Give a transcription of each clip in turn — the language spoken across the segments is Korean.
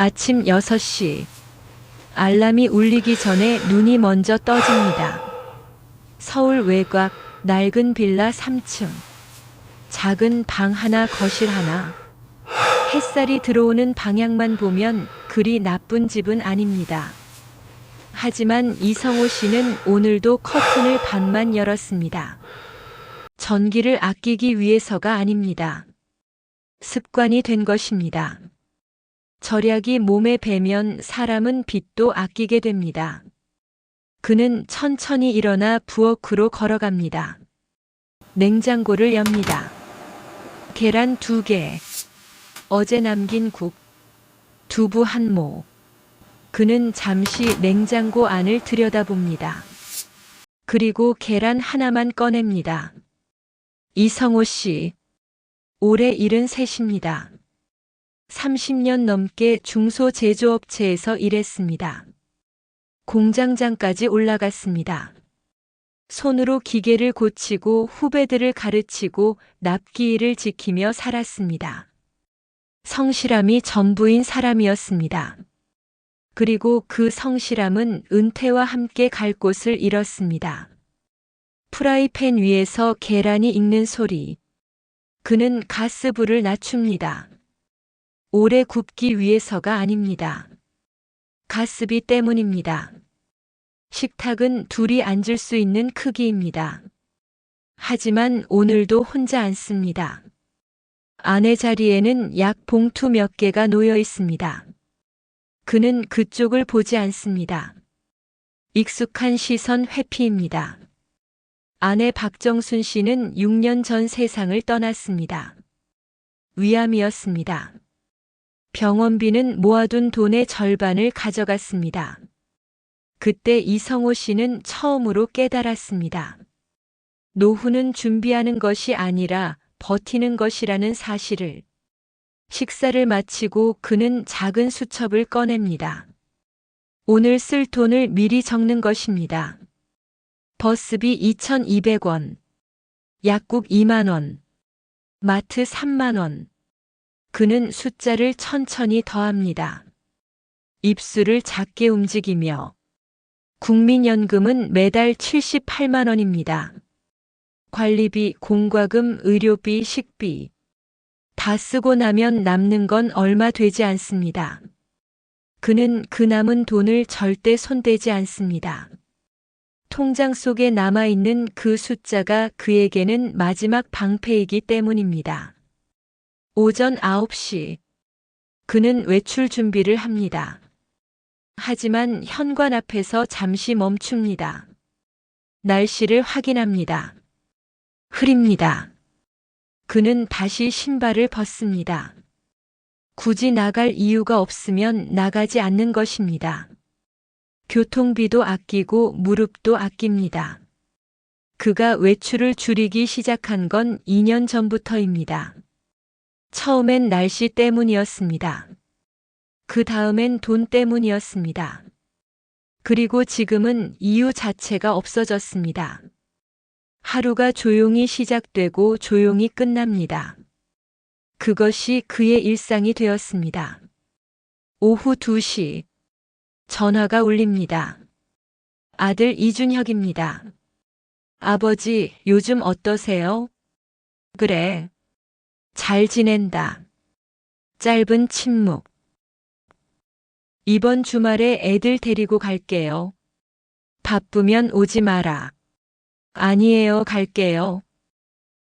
아침 6시. 알람이 울리기 전에 눈이 먼저 떠집니다. 서울 외곽 낡은 빌라 3층. 작은 방 하나, 거실 하나. 햇살이 들어오는 방향만 보면 그리 나쁜 집은 아닙니다. 하지만 이성호 씨는 오늘도 커튼을 반만 열었습니다. 전기를 아끼기 위해서가 아닙니다. 습관이 된 것입니다. 절약이 몸에 배면 사람은 빛도 아끼게 됩니다. 그는 천천히 일어나 부엌으로 걸어갑니다. 냉장고를 엽니다. 계란 2개, 어제 남긴 국, 두부 1모. 그는 잠시 냉장고 안을 들여다봅니다. 그리고 계란 하나만 꺼냅니다. 이성호 씨, 올해 73입니다. 30년 넘게 중소제조업체에서 일했습니다. 공장장까지 올라갔습니다. 손으로 기계를 고치고 후배들을 가르치고 납기일을 지키며 살았습니다. 성실함이 전부인 사람이었습니다. 그리고 그 성실함은 은퇴와 함께 갈 곳을 잃었습니다. 프라이팬 위에서 계란이 익는 소리. 그는 가스불을 낮춥니다. 오래 굽기 위해서가 아닙니다. 가스비 때문입니다. 식탁은 둘이 앉을 수 있는 크기입니다. 하지만 오늘도 혼자 앉습니다. 아내 자리에는 약 봉투 몇 개가 놓여 있습니다. 그는 그쪽을 보지 않습니다. 익숙한 시선 회피입니다. 아내 박정순 씨는 6년 전 세상을 떠났습니다. 위암이었습니다. 병원비는 모아둔 돈의 절반을 가져갔습니다. 그때 이성호 씨는 처음으로 깨달았습니다. 노후는 준비하는 것이 아니라 버티는 것이라는 사실을. 식사를 마치고 그는 작은 수첩을 꺼냅니다. 오늘 쓸 돈을 미리 적는 것입니다. 버스비 2,200원, 약국 2만 원, 마트 3만 원. 그는 숫자를 천천히 더합니다. 입술을 작게 움직이며. 국민연금은 매달 78만 원입니다. 관리비, 공과금, 의료비, 식비. 다 쓰고 나면 남는 건 얼마 되지 않습니다. 그는 그 남은 돈을 절대 손대지 않습니다. 통장 속에 남아있는 그 숫자가 그에게는 마지막 방패이기 때문입니다. 오전 9시. 그는 외출 준비를 합니다. 하지만 현관 앞에서 잠시 멈춥니다. 날씨를 확인합니다. 흐립니다. 그는 다시 신발을 벗습니다. 굳이 나갈 이유가 없으면 나가지 않는 것입니다. 교통비도 아끼고 무릎도 아낍니다. 그가 외출을 줄이기 시작한 건 2년 전부터입니다. 처음엔 날씨 때문이었습니다. 그 다음엔 돈 때문이었습니다. 그리고 지금은 이유 자체가 없어졌습니다. 하루가 조용히 시작되고 조용히 끝납니다. 그것이 그의 일상이 되었습니다. 오후 2시. 전화가 울립니다. 아들 이준혁입니다. 아버지, 요즘 어떠세요? 그래. 잘 지낸다. 짧은 침묵. 이번 주말에 애들 데리고 갈게요. 바쁘면 오지 마라. 아니에요, 갈게요.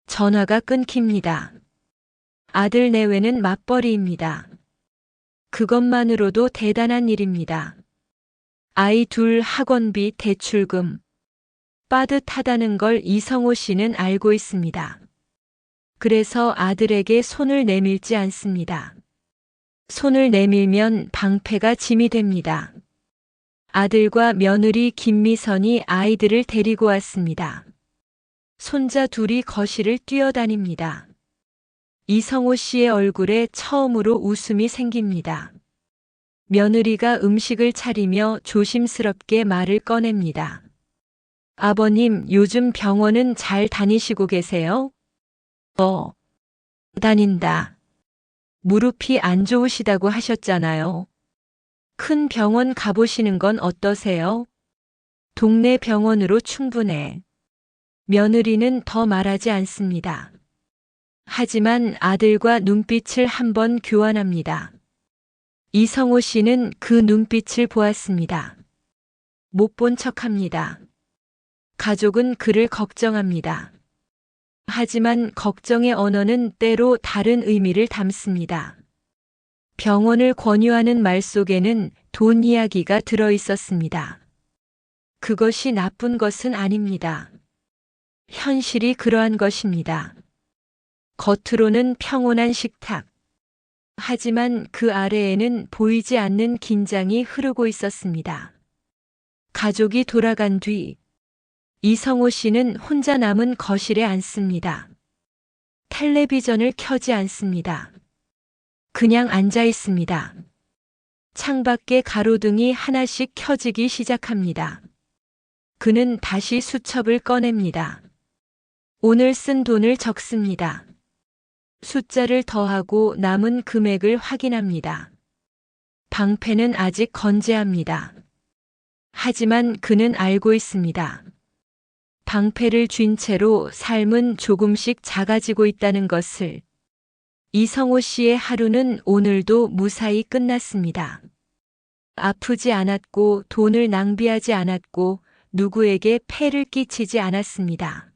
전화가 끊깁니다. 아들 내외는 맞벌이입니다. 그것만으로도 대단한 일입니다. 아이 둘 학원비, 대출금. 빠듯하다는 걸 이성호 씨는 알고 있습니다. 그래서 아들에게 손을 내밀지 않습니다. 손을 내밀면 방패가 짐이 됩니다. 아들과 며느리 김미선이 아이들을 데리고 왔습니다. 손자 둘이 거실을 뛰어다닙니다. 이성호 씨의 얼굴에 처음으로 웃음이 생깁니다. 며느리가 음식을 차리며 조심스럽게 말을 꺼냅니다. 아버님, 요즘 병원은 잘 다니시고 계세요? 다닌다. 무릎이 안 좋으시다고 하셨잖아요. 큰 병원 가보시는 건 어떠세요? 동네 병원으로 충분해. 며느리는 더 말하지 않습니다. 하지만 아들과 눈빛을 한번 교환합니다. 이성호 씨는 그 눈빛을 보았습니다. 못 본 척합니다. 가족은 그를 걱정합니다. 하지만 걱정의 언어는 때로 다른 의미를 담습니다. 병원을 권유하는 말 속에는 돈 이야기가 들어 있었습니다. 그것이 나쁜 것은 아닙니다. 현실이 그러한 것입니다. 겉으로는 평온한 식탁. 하지만 그 아래에는 보이지 않는 긴장이 흐르고 있었습니다. 가족이 돌아간 뒤 이성호 씨는 혼자 남은 거실에 앉습니다. 텔레비전을 켜지 않습니다. 그냥 앉아 있습니다. 창밖에 가로등이 하나씩 켜지기 시작합니다. 그는 다시 수첩을 꺼냅니다. 오늘 쓴 돈을 적습니다. 숫자를 더하고 남은 금액을 확인합니다. 방패는 아직 건재합니다. 하지만 그는 알고 있습니다. 방패를 쥔 채로 삶은 조금씩 작아지고 있다는 것을. 이성호 씨의 하루는 오늘도 무사히 끝났습니다. 아프지 않았고 돈을 낭비하지 않았고 누구에게 폐를 끼치지 않았습니다.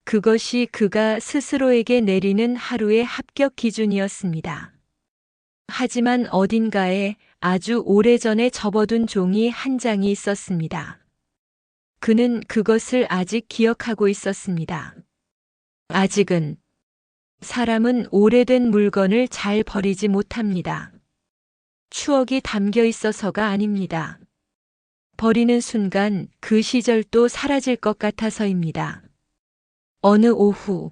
그것이 그가 스스로에게 내리는 하루의 합격 기준이었습니다. 하지만 어딘가에 아주 오래전에 접어둔 종이 한 장이 있었습니다. 그는 그것을 아직 기억하고 있었습니다. 아직은 사람은 오래된 물건을 잘 버리지 못합니다. 추억이 담겨 있어서가 아닙니다. 버리는 순간 그 시절도 사라질 것 같아서입니다. 어느 오후,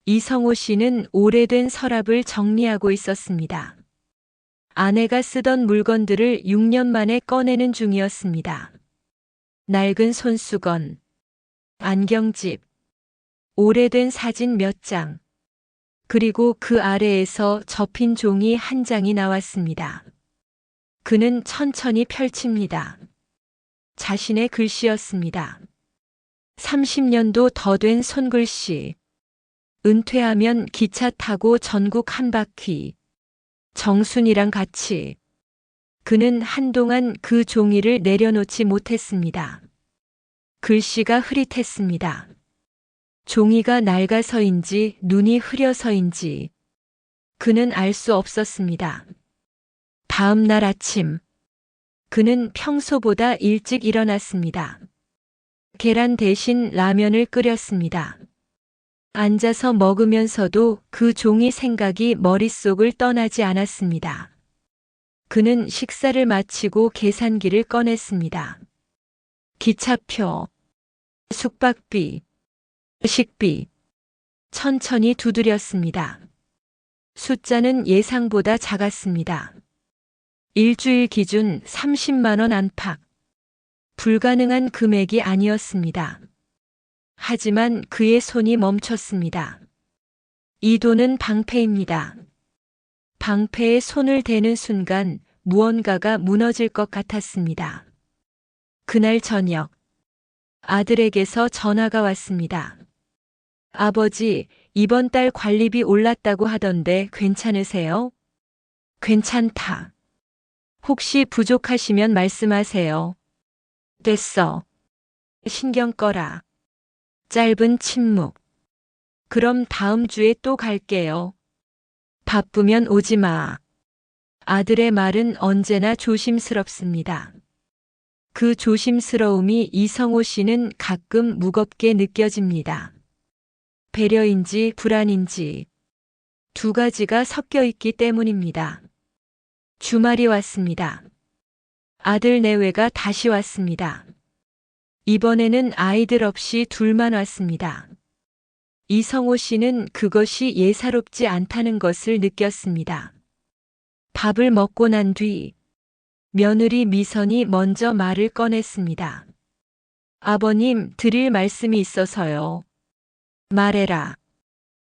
이성호 씨는 오래된 서랍을 정리하고 있었습니다. 아내가 쓰던 물건들을 6년 만에 꺼내는 중이었습니다. 낡은 손수건, 안경집, 오래된 사진 몇 장, 그리고 그 아래에서 접힌 종이 한 장이 나왔습니다. 그는 천천히 펼칩니다. 자신의 글씨였습니다. 30년도 더 된 손글씨. 은퇴하면 기차 타고 전국 한 바퀴. 정순이랑 같이. 그는 한동안 그 종이를 내려놓지 못했습니다. 글씨가 흐릿했습니다. 종이가 낡아서인지 눈이 흐려서인지 그는 알 수 없었습니다. 다음 날 아침, 그는 평소보다 일찍 일어났습니다. 계란 대신 라면을 끓였습니다. 앉아서 먹으면서도 그 종이 생각이 머릿속을 떠나지 않았습니다. 그는 식사를 마치고 계산기를 꺼냈습니다. 기차표, 숙박비, 식비. 천천히 두드렸습니다. 숫자는 예상보다 작았습니다. 일주일 기준 30만 원 안팎. 불가능한 금액이 아니었습니다. 하지만 그의 손이 멈췄습니다. 이 돈은 방패입니다. 방패에 손을 대는 순간 무언가가 무너질 것 같았습니다. 그날 저녁, 아들에게서 전화가 왔습니다. 아버지, 이번 달 관리비 올랐다고 하던데 괜찮으세요? 괜찮다. 혹시 부족하시면 말씀하세요. 됐어. 신경 꺼라. 짧은 침묵. 그럼 다음 주에 또 갈게요. 바쁘면 오지 마. 아들의 말은 언제나 조심스럽습니다. 그 조심스러움이 이성호 씨는 가끔 무겁게 느껴집니다. 배려인지 불안인지 두 가지가 섞여 있기 때문입니다. 주말이 왔습니다. 아들 내외가 다시 왔습니다. 이번에는 아이들 없이 둘만 왔습니다. 이성호 씨는 그것이 예사롭지 않다는 것을 느꼈습니다. 밥을 먹고 난 뒤 며느리 미선이 먼저 말을 꺼냈습니다. 아버님, 드릴 말씀이 있어서요. 말해라.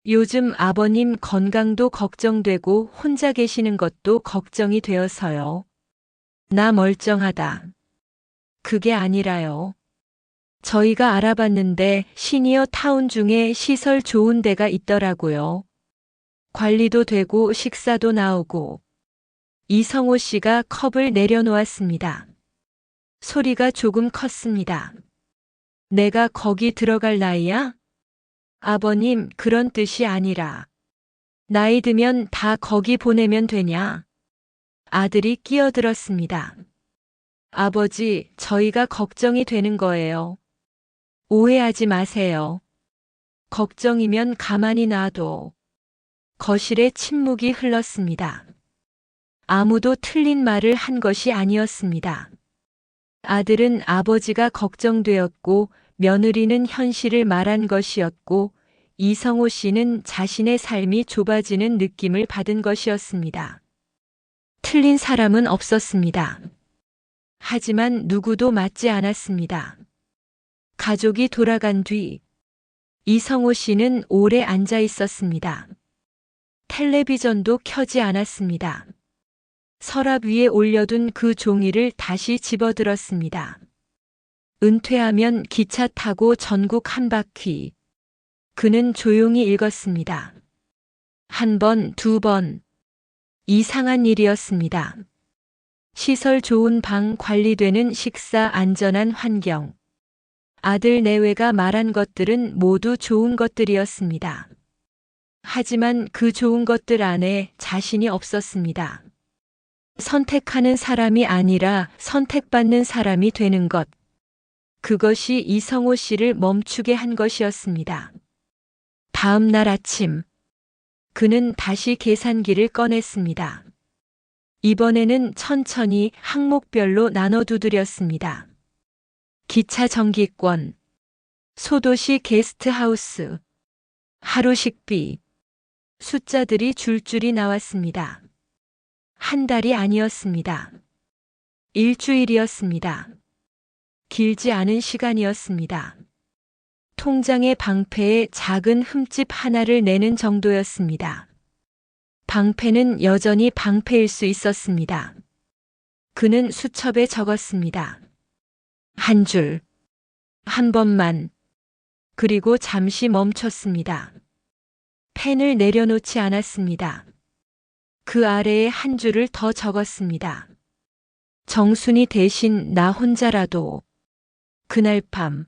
요즘 아버님 건강도 걱정되고 혼자 계시는 것도 걱정이 되어서요. 나 멀쩡하다. 그게 아니라요. 저희가 알아봤는데 시니어 타운 중에 시설 좋은 데가 있더라고요. 관리도 되고 식사도 나오고. 이성호 씨가 컵을 내려놓았습니다. 소리가 조금 컸습니다. 내가 거기 들어갈 나이야? 아버님, 그런 뜻이 아니라. 나이 들면 다 거기 보내면 되냐? 아들이 끼어들었습니다. 아버지, 저희가 걱정이 되는 거예요. 오해하지 마세요. 걱정이면 가만히 놔둬. 거실에 침묵이 흘렀습니다. 아무도 틀린 말을 한 것이 아니었습니다. 아들은 아버지가 걱정되었고 며느리는 현실을 말한 것이었고 이성호 씨는 자신의 삶이 좁아지는 느낌을 받은 것이었습니다. 틀린 사람은 없었습니다. 하지만 누구도 맞지 않았습니다. 가족이 돌아간 뒤 이성호 씨는 오래 앉아 있었습니다. 텔레비전도 켜지 않았습니다. 서랍 위에 올려둔 그 종이를 다시 집어들었습니다. 은퇴하면 기차 타고 전국 한 바퀴. 그는 조용히 읽었습니다. 한 번, 두 번. 이상한 일이었습니다. 시설 좋은 방, 관리되는 식사, 안전한 환경. 아들 내외가 말한 것들은 모두 좋은 것들이었습니다. 하지만 그 좋은 것들 안에 자신이 없었습니다. 선택하는 사람이 아니라 선택받는 사람이 되는 것. 그것이 이성호 씨를 멈추게 한 것이었습니다. 다음 날 아침, 그는 다시 계산기를 꺼냈습니다. 이번에는 천천히 항목별로 나눠 두드렸습니다. 기차 정기권, 소도시 게스트하우스, 하루 식비, 숫자들이 줄줄이 나왔습니다. 한 달이 아니었습니다. 일주일이었습니다. 길지 않은 시간이었습니다. 통장의 방패에 작은 흠집 하나를 내는 정도였습니다. 방패는 여전히 방패일 수 있었습니다. 그는 수첩에 적었습니다. 한 줄, 한 번만, 그리고 잠시 멈췄습니다. 펜을 내려놓지 않았습니다. 그 아래에 한 줄을 더 적었습니다. 정순이 대신 나 혼자라도. 그날 밤,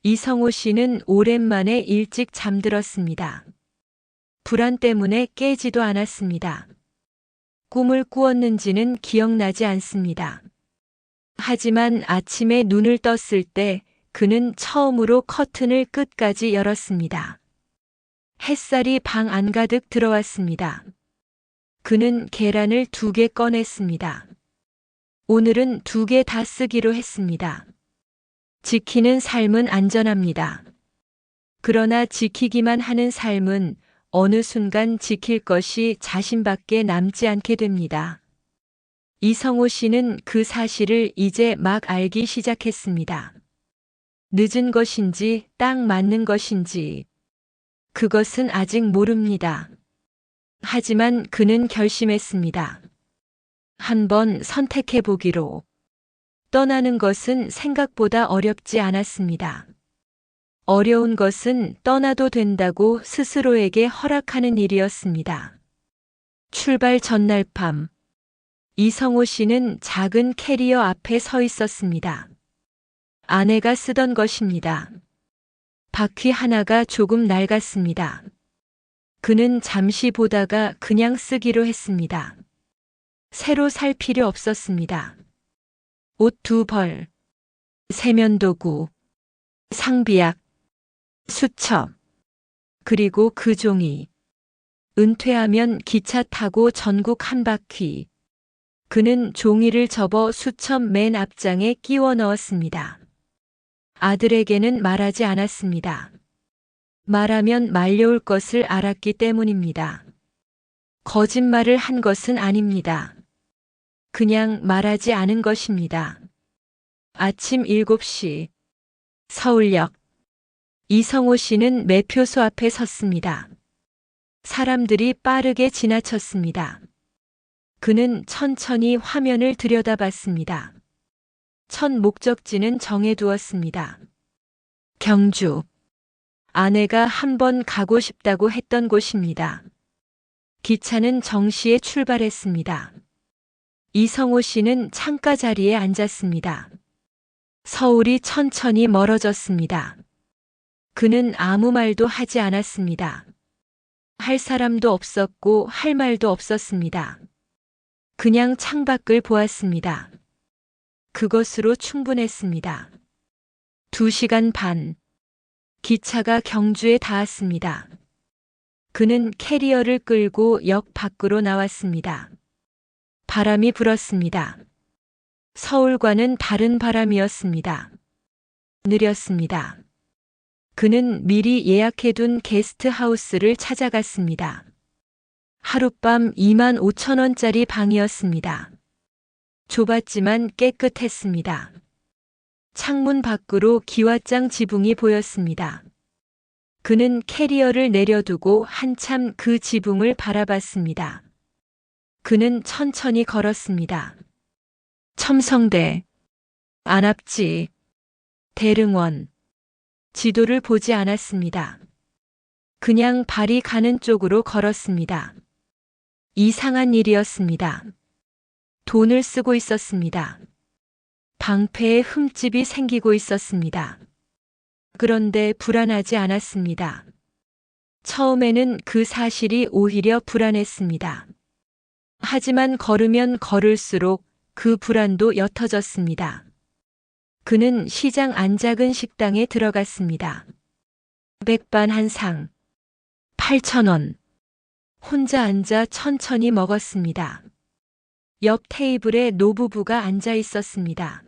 이성호 씨는 오랜만에 일찍 잠들었습니다. 불안 때문에 깨지도 않았습니다. 꿈을 꾸었는지는 기억나지 않습니다. 하지만 아침에 눈을 떴을 때 그는 처음으로 커튼을 끝까지 열었습니다. 햇살이 방 안가득 들어왔습니다. 그는 계란을 2개 꺼냈습니다. 오늘은 2개 다 쓰기로 했습니다. 지키는 삶은 안전합니다. 그러나 지키기만 하는 삶은 어느 순간 지킬 것이 자신밖에 남지 않게 됩니다. 이성호 씨는 그 사실을 이제 막 알기 시작했습니다. 늦은 것인지 딱 맞는 것인지 그것은 아직 모릅니다. 하지만 그는 결심했습니다. 한번 선택해 보기로. 떠나는 것은 생각보다 어렵지 않았습니다. 어려운 것은 떠나도 된다고 스스로에게 허락하는 일이었습니다. 출발 전날 밤, 이성호 씨는 작은 캐리어 앞에 서 있었습니다. 아내가 쓰던 것입니다. 바퀴 하나가 조금 낡았습니다. 그는 잠시 보다가 그냥 쓰기로 했습니다. 새로 살 필요 없었습니다. 옷 2벌, 세면도구, 상비약, 수첩, 그리고 그 종이. 은퇴하면 기차 타고 전국 한 바퀴. 그는 종이를 접어 수첩 맨 앞장에 끼워 넣었습니다. 아들에게는 말하지 않았습니다. 말하면 말려올 것을 알았기 때문입니다. 거짓말을 한 것은 아닙니다. 그냥 말하지 않은 것입니다. 아침 7시, 서울역. 이성호 씨는 매표소 앞에 섰습니다. 사람들이 빠르게 지나쳤습니다. 그는 천천히 화면을 들여다봤습니다. 첫 목적지는 정해두었습니다. 경주. 아내가 한번 가고 싶다고 했던 곳입니다. 기차는 정시에 출발했습니다. 이성호 씨는 창가 자리에 앉았습니다. 서울이 천천히 멀어졌습니다. 그는 아무 말도 하지 않았습니다. 할 사람도 없었고 할 말도 없었습니다. 그냥 창밖을 보았습니다. 그것으로 충분했습니다. 2시간 반. 기차가 경주에 닿았습니다. 그는 캐리어를 끌고 역 밖으로 나왔습니다. 바람이 불었습니다. 서울과는 다른 바람이었습니다. 느렸습니다. 그는 미리 예약해둔 게스트하우스를 찾아갔습니다. 하룻밤 25,000원짜리 방이었습니다. 좁았지만 깨끗했습니다. 창문 밖으로 기와장 지붕이 보였습니다. 그는 캐리어를 내려두고 한참 그 지붕을 바라봤습니다. 그는 천천히 걸었습니다. 첨성대, 안압지, 대릉원. 지도를 보지 않았습니다. 그냥 발이 가는 쪽으로 걸었습니다. 이상한 일이었습니다. 돈을 쓰고 있었습니다. 방패에 흠집이 생기고 있었습니다. 그런데 불안하지 않았습니다. 처음에는 그 사실이 오히려 불안했습니다. 하지만 걸으면 걸을수록 그 불안도 옅어졌습니다. 그는 시장 안작은 식당에 들어갔습니다. 백반 한 상, 8,000원. 혼자 앉아 천천히 먹었습니다. 옆 테이블에 노부부가 앉아 있었습니다.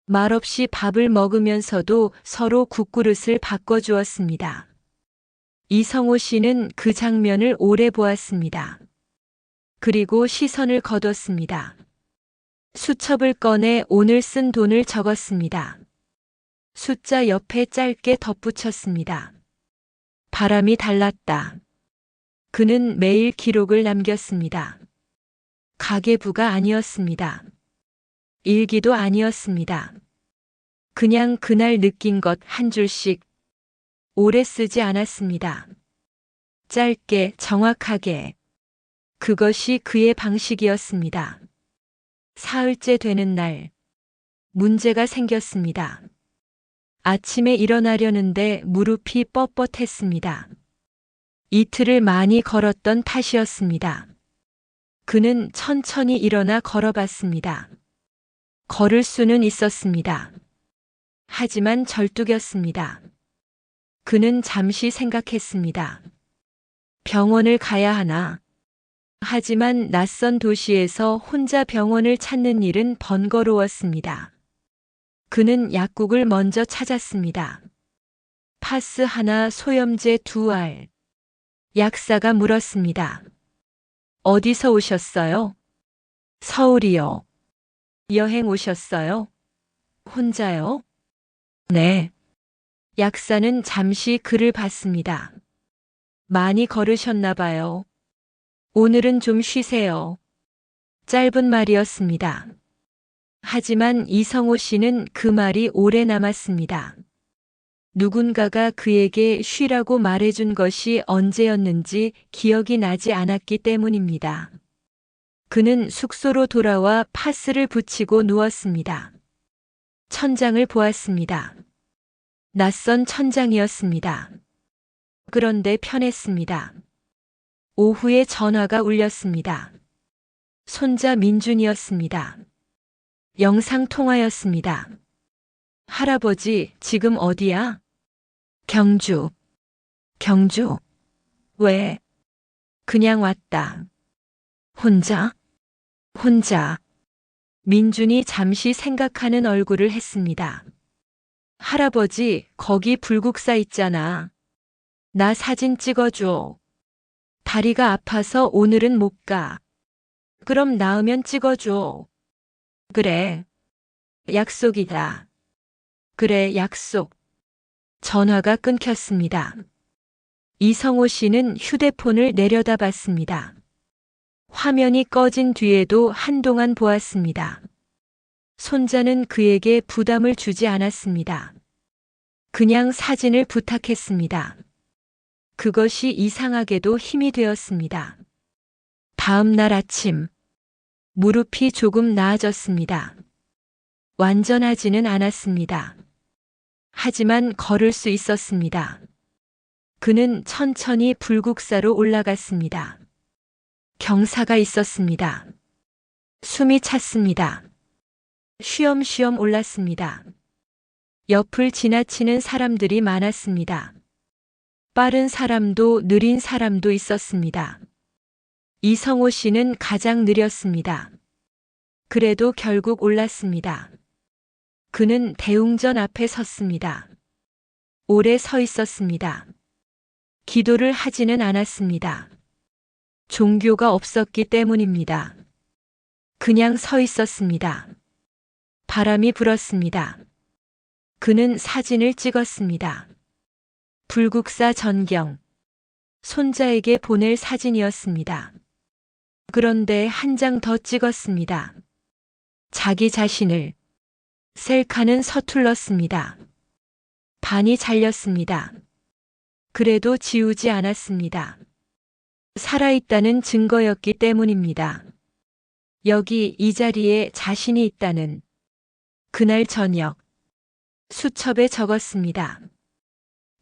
말없이 밥을 먹으면서도 서로 국그릇을 바꿔주었습니다. 이성호 씨는 그 장면을 오래 보았습니다. 그리고 시선을 거뒀습니다. 수첩을 꺼내 오늘 쓴 돈을 적었습니다. 숫자 옆에 짧게 덧붙였습니다. 바람이 달랐다. 그는 매일 기록을 남겼습니다. 가계부가 아니었습니다. 일기도 아니었습니다. 그냥 그날 느낀 것 한 줄씩. 오래 쓰지 않았습니다. 짧게, 정확하게. 그것이 그의 방식이었습니다. 사흘째 되는 날, 문제가 생겼습니다. 아침에 일어나려는데 무릎이 뻣뻣했습니다. 이틀을 많이 걸었던 탓이었습니다. 그는 천천히 일어나 걸어봤습니다. 걸을 수는 있었습니다. 하지만 절뚝였습니다. 그는 잠시 생각했습니다. 병원을 가야 하나? 하지만 낯선 도시에서 혼자 병원을 찾는 일은 번거로웠습니다. 그는 약국을 먼저 찾았습니다. 파스 하나, 소염제 2알. 약사가 물었습니다. 어디서 오셨어요? 서울이요. 여행 오셨어요? 혼자요? 네. 약사는 잠시 그를 봤습니다. 많이 걸으셨나 봐요. 오늘은 좀 쉬세요. 짧은 말이었습니다. 하지만 이성호 씨는 그 말이 오래 남았습니다. 누군가가 그에게 쉬라고 말해준 것이 언제였는지 기억이 나지 않았기 때문입니다. 그는 숙소로 돌아와 파스를 붙이고 누웠습니다. 천장을 보았습니다. 낯선 천장이었습니다. 그런데 편했습니다. 오후에 전화가 울렸습니다. 손자 민준이었습니다. 영상통화였습니다. 할아버지, 지금 어디야? 경주. 경주. 왜? 그냥 왔다. 혼자? 혼자. 민준이 잠시 생각하는 얼굴을 했습니다. 할아버지, 거기 불국사 있잖아. 나 사진 찍어줘. 다리가 아파서 오늘은 못 가. 그럼 나으면 찍어줘. 그래. 약속이다. 그래, 약속. 전화가 끊겼습니다. 이성호 씨는 휴대폰을 내려다봤습니다. 화면이 꺼진 뒤에도 한동안 보았습니다. 손자는 그에게 부담을 주지 않았습니다. 그냥 사진을 부탁했습니다. 그것이 이상하게도 힘이 되었습니다. 다음 날 아침, 무릎이 조금 나아졌습니다. 완전하지는 않았습니다. 하지만 걸을 수 있었습니다. 그는 천천히 불국사로 올라갔습니다. 경사가 있었습니다. 숨이 찼습니다. 쉬엄쉬엄 올랐습니다. 옆을 지나치는 사람들이 많았습니다. 빠른 사람도 느린 사람도 있었습니다. 이성호 씨는 가장 느렸습니다. 그래도 결국 올랐습니다. 그는 대웅전 앞에 섰습니다. 오래 서 있었습니다. 기도를 하지는 않았습니다. 종교가 없었기 때문입니다. 그냥 서 있었습니다. 바람이 불었습니다. 그는 사진을 찍었습니다. 불국사 전경. 손자에게 보낼 사진이었습니다. 그런데 한 장 더 찍었습니다. 자기 자신을. 셀카는 서툴렀습니다. 반이 잘렸습니다. 그래도 지우지 않았습니다. 살아있다는 증거였기 때문입니다. 여기 이 자리에 자신이 있다는. 그날 저녁 수첩에 적었습니다.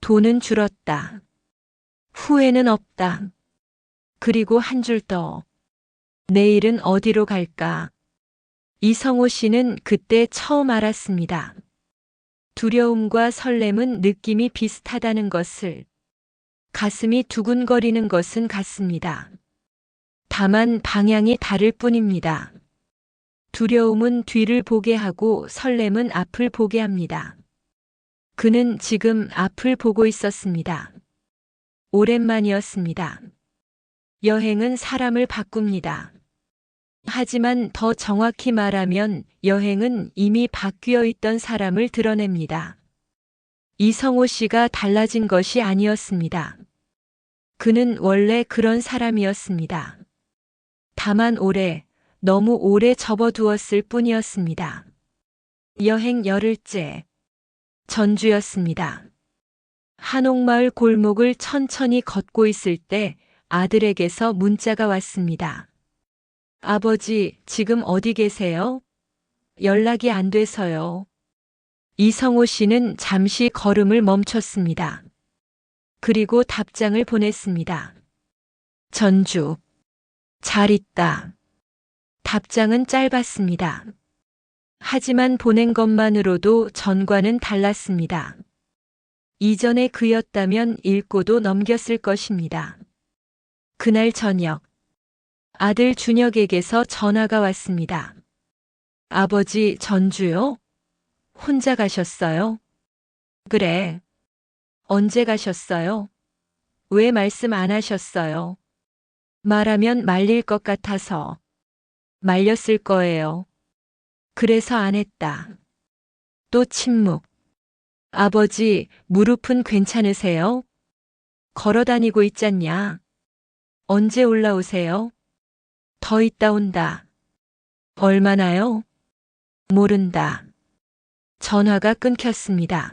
돈은 줄었다. 후회는 없다. 그리고 한 줄 더. 내일은 어디로 갈까? 이성호 씨는 그때 처음 알았습니다. 두려움과 설렘은 느낌이 비슷하다는 것을. 가슴이 두근거리는 것은 같습니다. 다만 방향이 다를 뿐입니다. 두려움은 뒤를 보게 하고 설렘은 앞을 보게 합니다. 그는 지금 앞을 보고 있었습니다. 오랜만이었습니다. 여행은 사람을 바꿉니다. 하지만 더 정확히 말하면 여행은 이미 바뀌어 있던 사람을 드러냅니다. 이성호 씨가 달라진 것이 아니었습니다. 그는 원래 그런 사람이었습니다. 다만 너무 오래 접어두었을 뿐이었습니다. 여행 열흘째. 전주였습니다. 한옥마을 골목을 천천히 걷고 있을 때 아들에게서 문자가 왔습니다. 아버지, 지금 어디 계세요? 연락이 안 돼서요. 이성호 씨는 잠시 걸음을 멈췄습니다. 그리고 답장을 보냈습니다. 전주. 잘 있다. 답장은 짧았습니다. 하지만 보낸 것만으로도 전과는 달랐습니다. 이전의 그였다면 읽고도 넘겼을 것입니다. 그날 저녁, 아들 준혁에게서 전화가 왔습니다. 아버지, 전주요? 혼자 가셨어요? 그래. 언제 가셨어요? 왜 말씀 안 하셨어요? 말하면 말릴 것 같아서. 말렸을 거예요. 그래서 안 했다. 또 침묵. 아버지, 무릎은 괜찮으세요? 걸어 다니고 있잖냐? 언제 올라오세요? 더 있다 온다. 얼마나요? 모른다. 전화가 끊겼습니다.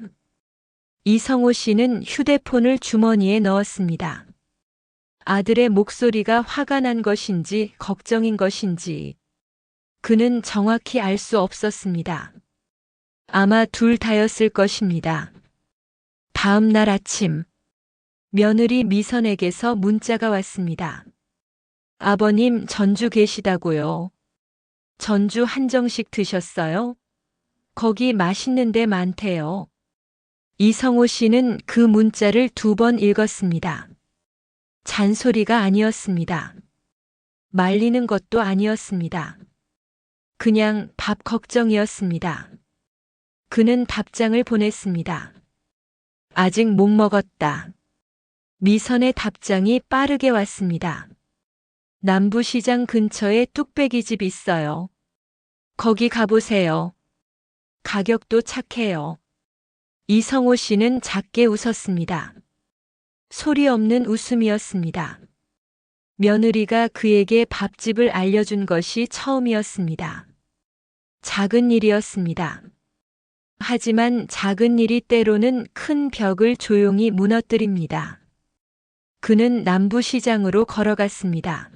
이성호 씨는 휴대폰을 주머니에 넣었습니다. 아들의 목소리가 화가 난 것인지 걱정인 것인지 그는 정확히 알 수 없었습니다. 아마 둘 다였을 것입니다. 다음 날 아침, 며느리 미선에게서 문자가 왔습니다. 아버님 전주 계시다고요. 전주 한정식 드셨어요? 거기 맛있는 데 많대요. 이성호 씨는 그 문자를 2번 읽었습니다. 잔소리가 아니었습니다. 말리는 것도 아니었습니다. 그냥 밥 걱정이었습니다. 그는 답장을 보냈습니다. 아직 못 먹었다. 미선의 답장이 빠르게 왔습니다. 남부시장 근처에 뚝배기집 있어요. 거기 가보세요. 가격도 착해요. 이성호 씨는 작게 웃었습니다. 소리 없는 웃음이었습니다. 며느리가 그에게 밥집을 알려준 것이 처음이었습니다. 작은 일이었습니다. 하지만 작은 일이 때로는 큰 벽을 조용히 무너뜨립니다. 그는 남부시장으로 걸어갔습니다.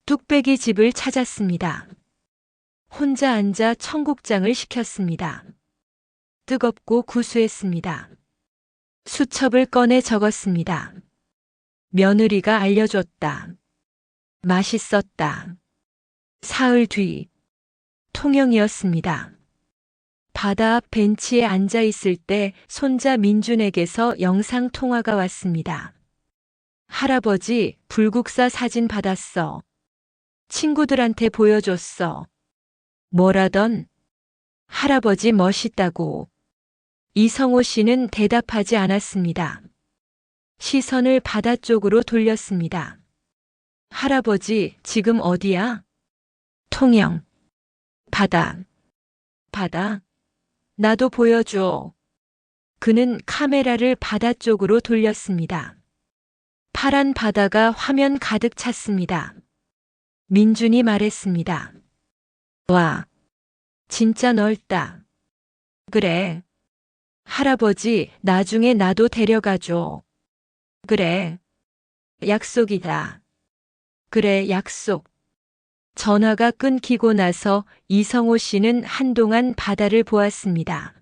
뚝배기 집을 찾았습니다. 혼자 앉아 청국장을 시켰습니다. 뜨겁고 구수했습니다. 수첩을 꺼내 적었습니다. 며느리가 알려줬다. 맛있었다. 사흘 뒤, 통영이었습니다. 바다 앞 벤치에 앉아 있을 때 손자 민준에게서 영상 통화가 왔습니다. 할아버지, 불국사 사진 받았어. 친구들한테 보여줬어. 뭐라던? 할아버지 멋있다고. 이성호 씨는 대답하지 않았습니다. 시선을 바다 쪽으로 돌렸습니다. 할아버지, 지금 어디야? 통영. 바다. 바다? 나도 보여줘. 그는 카메라를 바다 쪽으로 돌렸습니다. 파란 바다가 화면 가득 찼습니다. 민준이 말했습니다. 와, 진짜 넓다. 그래. 할아버지, 나중에 나도 데려가줘. 그래. 약속이다. 그래, 약속. 전화가 끊기고 나서 이성호 씨는 한동안 바다를 보았습니다.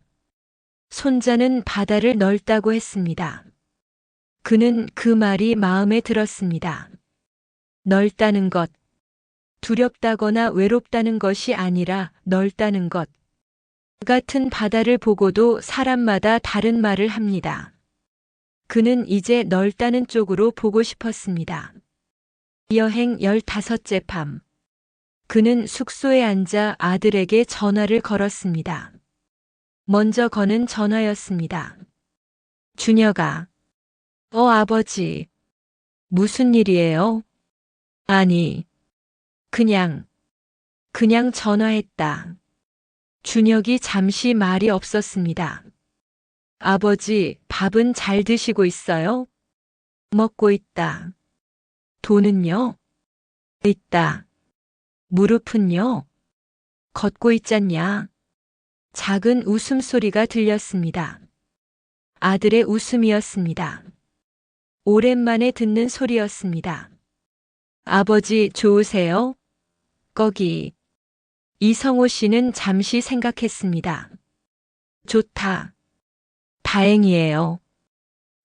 손자는 바다를 넓다고 했습니다. 그는 그 말이 마음에 들었습니다. 넓다는 것, 두렵다거나 외롭다는 것이 아니라 넓다는 것. 같은 바다를 보고도 사람마다 다른 말을 합니다. 그는 이제 넓다는 쪽으로 보고 싶었습니다. 여행 15째 밤. 그는 숙소에 앉아 아들에게 전화를 걸었습니다. 먼저 거는 전화였습니다. 준혁아. 아버지. 무슨 일이에요? 아니. 그냥 전화했다. 준혁이 잠시 말이 없었습니다. 아버지, 밥은 잘 드시고 있어요? 먹고 있다. 돈은요? 있다. 무릎은요? 걷고 있잖냐? 작은 웃음소리가 들렸습니다. 아들의 웃음이었습니다. 오랜만에 듣는 소리였습니다. 아버지 좋으세요? 거기. 이성호 씨는 잠시 생각했습니다. 좋다. 다행이에요.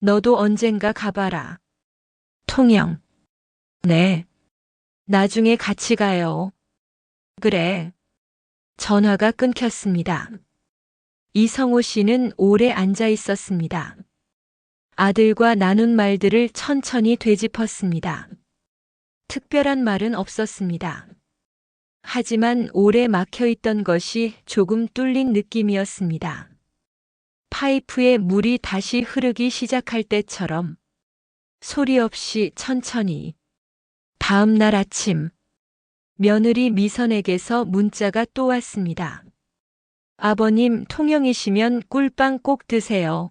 너도 언젠가 가봐라. 통영. 네. 나중에 같이 가요. 그래. 전화가 끊겼습니다. 이성호 씨는 오래 앉아 있었습니다. 아들과 나눈 말들을 천천히 되짚었습니다. 특별한 말은 없었습니다. 하지만 오래 막혀있던 것이 조금 뚫린 느낌이었습니다. 파이프에 물이 다시 흐르기 시작할 때처럼 소리 없이 천천히. 다음 날 아침, 며느리 미선에게서 문자가 또 왔습니다. 아버님 통영이시면 꿀빵 꼭 드세요.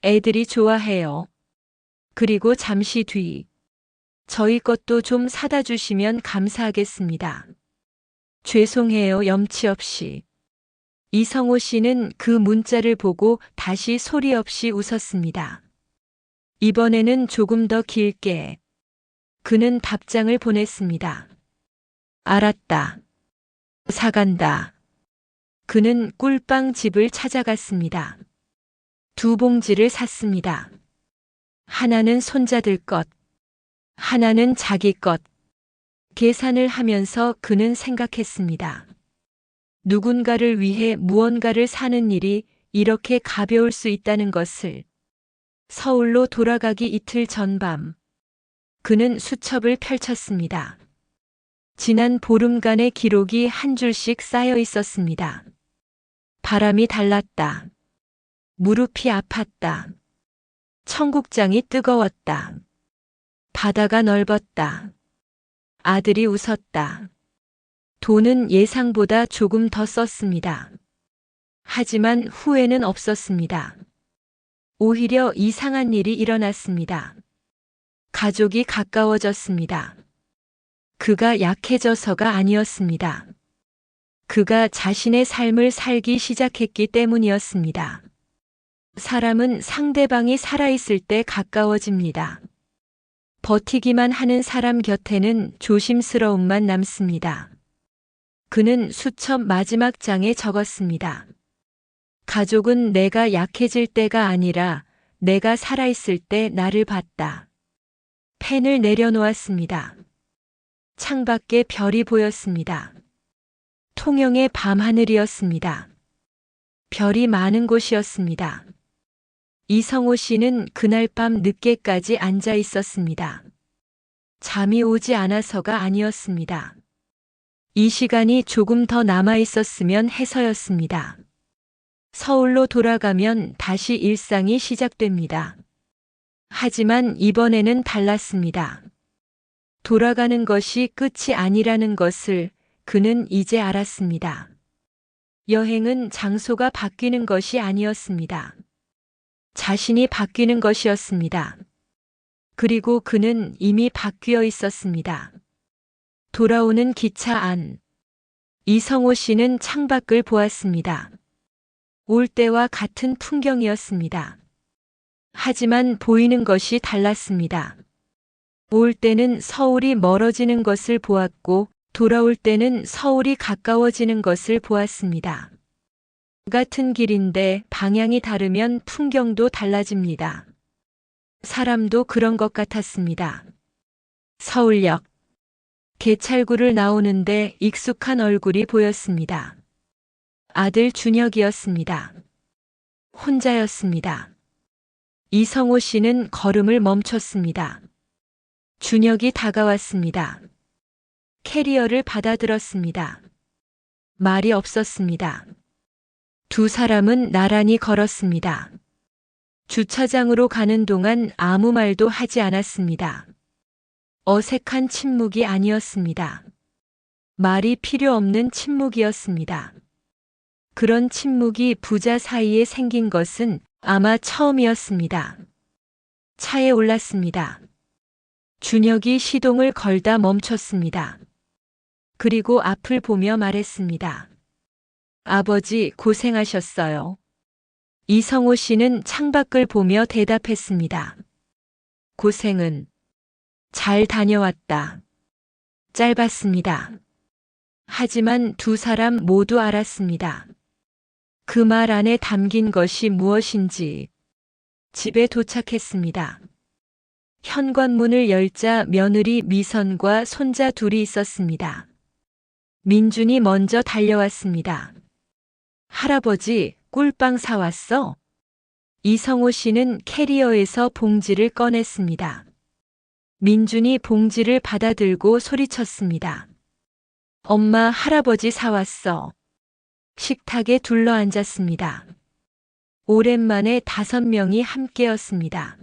애들이 좋아해요. 그리고 잠시 뒤, 저희 것도 좀 사다 주시면 감사하겠습니다. 죄송해요, 염치 없이. 이성호 씨는 그 문자를 보고 다시 소리 없이 웃었습니다. 이번에는 조금 더 길게. 그는 답장을 보냈습니다. 알았다. 사간다. 그는 꿀빵 집을 찾아갔습니다. 2봉지를 샀습니다. 하나는 손자들 것, 하나는 자기 것. 계산을 하면서 그는 생각했습니다. 누군가를 위해 무언가를 사는 일이 이렇게 가벼울 수 있다는 것을. 서울로 돌아가기 이틀 전밤. 그는 수첩을 펼쳤습니다. 지난 보름간의 기록이 한 줄씩 쌓여 있었습니다. 바람이 달랐다. 무릎이 아팠다. 청국장이 뜨거웠다. 바다가 넓었다. 아들이 웃었다. 돈은 예상보다 조금 더 썼습니다. 하지만 후회는 없었습니다. 오히려 이상한 일이 일어났습니다. 가족이 가까워졌습니다. 그가 약해져서가 아니었습니다. 그가 자신의 삶을 살기 시작했기 때문이었습니다. 사람은 상대방이 살아있을 때 가까워집니다. 버티기만 하는 사람 곁에는 조심스러움만 남습니다. 그는 수첩 마지막 장에 적었습니다. 가족은 내가 약해질 때가 아니라 내가 살아있을 때 나를 봤다. 펜을 내려놓았습니다. 창밖에 별이 보였습니다. 통영의 밤하늘이었습니다. 별이 많은 곳이었습니다. 이성호 씨는 그날 밤 늦게까지 앉아 있었습니다. 잠이 오지 않아서가 아니었습니다. 이 시간이 조금 더 남아 있었으면 해서였습니다. 서울로 돌아가면 다시 일상이 시작됩니다. 하지만 이번에는 달랐습니다. 돌아가는 것이 끝이 아니라는 것을 그는 이제 알았습니다. 여행은 장소가 바뀌는 것이 아니었습니다. 자신이 바뀌는 것이었습니다. 그리고 그는 이미 바뀌어 있었습니다. 돌아오는 기차 안. 이성호 씨는 창밖을 보았습니다. 올 때와 같은 풍경이었습니다. 하지만 보이는 것이 달랐습니다. 올 때는 서울이 멀어지는 것을 보았고 돌아올 때는 서울이 가까워지는 것을 보았습니다. 같은 길인데 방향이 다르면 풍경도 달라집니다. 사람도 그런 것 같았습니다. 서울역. 개찰구를 나오는데 익숙한 얼굴이 보였습니다. 아들 준혁이었습니다. 혼자였습니다. 이성호 씨는 걸음을 멈췄습니다. 준혁이 다가왔습니다. 캐리어를 받아들었습니다. 말이 없었습니다. 두 사람은 나란히 걸었습니다. 주차장으로 가는 동안 아무 말도 하지 않았습니다. 어색한 침묵이 아니었습니다. 말이 필요 없는 침묵이었습니다. 그런 침묵이 부자 사이에 생긴 것은 아마 처음이었습니다. 차에 올랐습니다. 준혁이 시동을 걸다 멈췄습니다. 그리고 앞을 보며 말했습니다. 아버지 고생하셨어요. 이성호 씨는 창밖을 보며 대답했습니다. 고생은 잘 다녀왔다. 짧았습니다. 하지만 두 사람 모두 알았습니다. 그 말 안에 담긴 것이 무엇인지. 집에 도착했습니다. 현관문을 열자 며느리 미선과 손자 둘이 있었습니다. 민준이 먼저 달려왔습니다. 할아버지, 꿀빵 사왔어? 이성호 씨는 캐리어에서 봉지를 꺼냈습니다. 민준이 봉지를 받아들고 소리쳤습니다. 엄마, 할아버지 사왔어. 식탁에 둘러앉았습니다. 오랜만에 5명이 함께였습니다.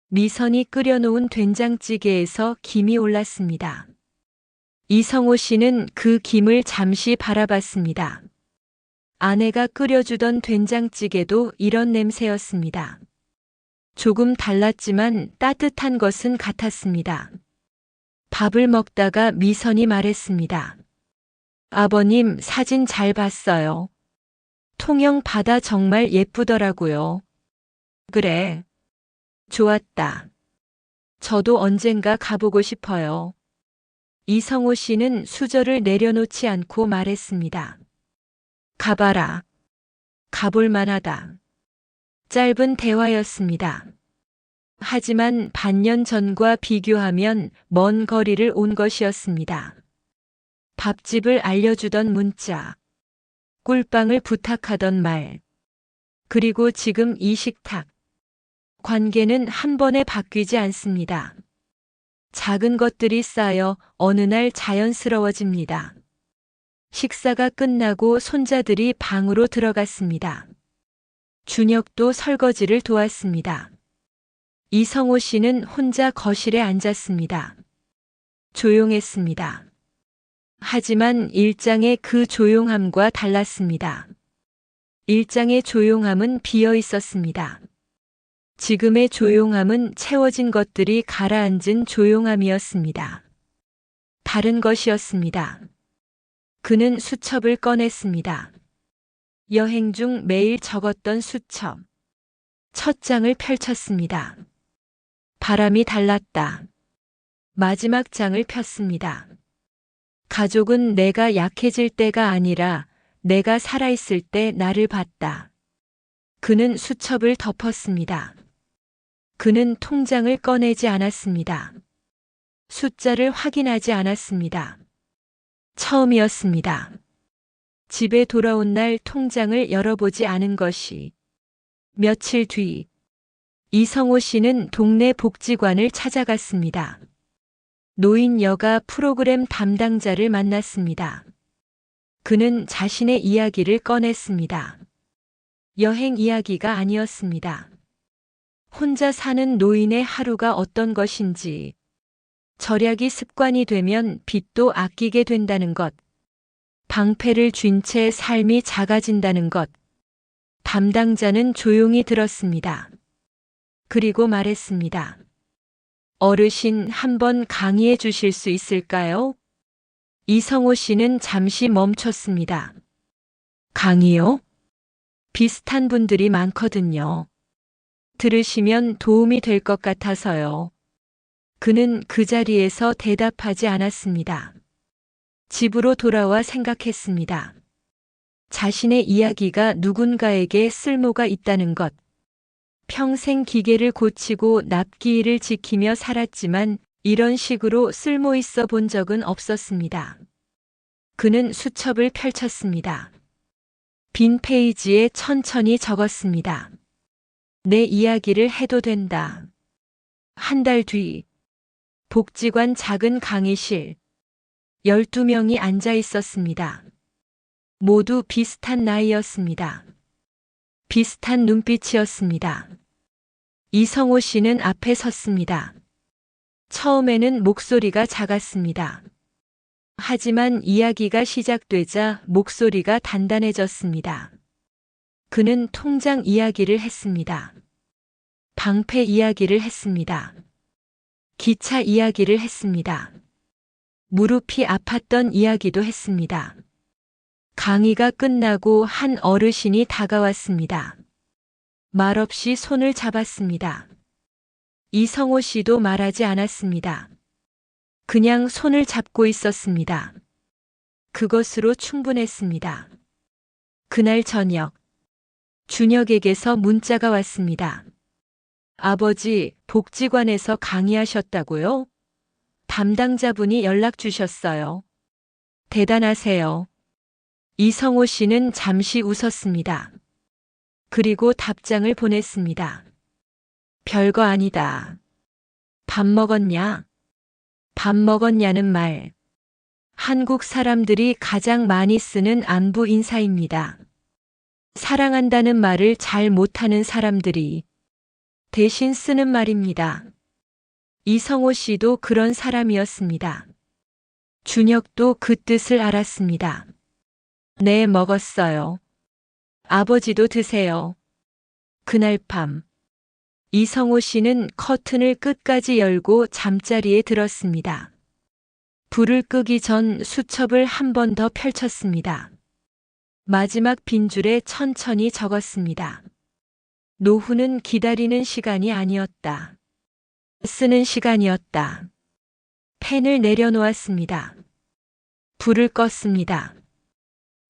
미선이 끓여놓은 된장찌개에서 김이 올랐습니다. 이성호 씨는 그 김을 잠시 바라봤습니다. 아내가 끓여주던 된장찌개도 이런 냄새였습니다. 조금 달랐지만 따뜻한 것은 같았습니다. 밥을 먹다가 미선이 말했습니다. 아버님, 사진 잘 봤어요. 통영 바다 정말 예쁘더라고요. 그래. 좋았다. 저도 언젠가 가보고 싶어요. 이성호 씨는 수저를 내려놓지 않고 말했습니다. 가봐라. 가볼 만하다. 짧은 대화였습니다. 하지만 반년 전과 비교하면 먼 거리를 온 것이었습니다. 밥집을 알려주던 문자, 꿀빵을 부탁하던 말, 그리고 지금 이 식탁. 관계는 한 번에 바뀌지 않습니다. 작은 것들이 쌓여 어느 날 자연스러워집니다. 식사가 끝나고 손자들이 방으로 들어갔습니다. 준혁도 설거지를 도왔습니다. 이성호 씨는 혼자 거실에 앉았습니다. 조용했습니다. 하지만 일장의 그 조용함과 달랐습니다. 일장의 조용함은 비어 있었습니다. 지금의 조용함은 채워진 것들이 가라앉은 조용함이었습니다. 다른 것이었습니다. 그는 수첩을 꺼냈습니다. 여행 중 매일 적었던 수첩. 첫 장을 펼쳤습니다. 바람이 달랐다. 마지막 장을 폈습니다. 가족은 내가 약해질 때가 아니라 내가 살아있을 때 나를 봤다. 그는 수첩을 덮었습니다. 그는 통장을 꺼내지 않았습니다. 숫자를 확인하지 않았습니다. 처음이었습니다. 집에 돌아온 날 통장을 열어보지 않은 것이. 며칠 뒤, 이성호 씨는 동네 복지관을 찾아갔습니다. 노인 여가 프로그램 담당자를 만났습니다. 그는 자신의 이야기를 꺼냈습니다. 여행 이야기가 아니었습니다. 혼자 사는 노인의 하루가 어떤 것인지, 절약이 습관이 되면 빚도 아끼게 된다는 것, 방패를 쥔 채 삶이 작아진다는 것. 담당자는 조용히 들었습니다. 그리고 말했습니다. 어르신 한번 강의해 주실 수 있을까요? 이성호 씨는 잠시 멈췄습니다. 강의요? 비슷한 분들이 많거든요. 들으시면 도움이 될 것 같아서요. 그는 그 자리에서 대답하지 않았습니다. 집으로 돌아와 생각했습니다. 자신의 이야기가 누군가에게 쓸모가 있다는 것. 평생 기계를 고치고 납기일을 지키며 살았지만 이런 식으로 쓸모 있어 본 적은 없었습니다. 그는 수첩을 펼쳤습니다. 빈 페이지에 천천히 적었습니다. 내 이야기를 해도 된다. 한 달 뒤, 복지관 작은 강의실. 12명이 앉아 있었습니다. 모두 비슷한 나이였습니다. 비슷한 눈빛이었습니다. 이성호 씨는 앞에 섰습니다. 처음에는 목소리가 작았습니다. 하지만 이야기가 시작되자 목소리가 단단해졌습니다. 그는 통장 이야기를 했습니다. 방패 이야기를 했습니다. 기차 이야기를 했습니다. 무릎이 아팠던 이야기도 했습니다. 강의가 끝나고 한 어르신이 다가왔습니다. 말없이 손을 잡았습니다. 이성호 씨도 말하지 않았습니다. 그냥 손을 잡고 있었습니다. 그것으로 충분했습니다. 그날 저녁, 준혁에게서 문자가 왔습니다. 아버지, 복지관에서 강의하셨다고요? 담당자분이 연락 주셨어요. 대단하세요. 이성호 씨는 잠시 웃었습니다. 그리고 답장을 보냈습니다. 별거 아니다. 밥 먹었냐? 밥 먹었냐는 말. 한국 사람들이 가장 많이 쓰는 안부 인사입니다. 사랑한다는 말을 잘 못하는 사람들이 대신 쓰는 말입니다. 이성호 씨도 그런 사람이었습니다. 준혁도 그 뜻을 알았습니다. 네, 먹었어요. 아버지도 드세요. 그날 밤, 이성호 씨는 커튼을 끝까지 열고 잠자리에 들었습니다. 불을 끄기 전 수첩을 한 번 더 펼쳤습니다. 마지막 빈줄에 천천히 적었습니다. 노후는 기다리는 시간이 아니었다. 쓰는 시간이었다. 펜을 내려놓았습니다. 불을 껐습니다.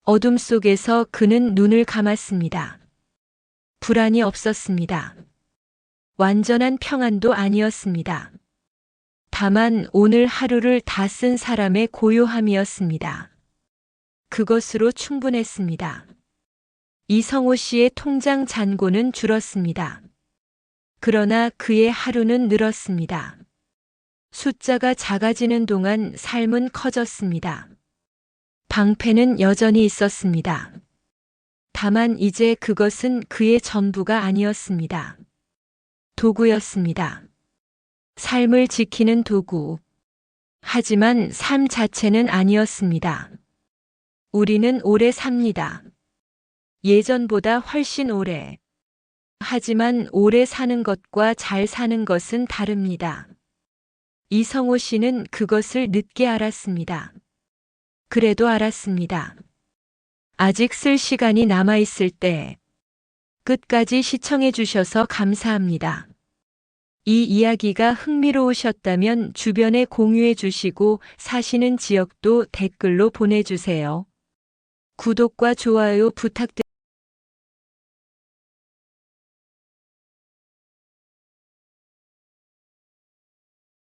어둠 속에서 그는 눈을 감았습니다. 불안이 없었습니다. 완전한 평안도 아니었습니다. 다만 오늘 하루를 다 쓴 사람의 고요함이었습니다. 그것으로 충분했습니다. 이성호 씨의 통장 잔고는 줄었습니다. 그러나 그의 하루는 늘었습니다. 숫자가 작아지는 동안 삶은 커졌습니다. 방패는 여전히 있었습니다. 다만 이제 그것은 그의 전부가 아니었습니다. 도구였습니다. 삶을 지키는 도구. 하지만 삶 자체는 아니었습니다. 우리는 오래 삽니다. 예전보다 훨씬 오래. 하지만 오래 사는 것과 잘 사는 것은 다릅니다. 이성호 씨는 그것을 늦게 알았습니다. 그래도 알았습니다. 아직 쓸 시간이 남아 있을 때 끝까지 시청해 주셔서 감사합니다. 이 이야기가 흥미로우셨다면 주변에 공유해 주시고 사시는 지역도 댓글로 보내주세요. 구독과 좋아요 부탁드립니다.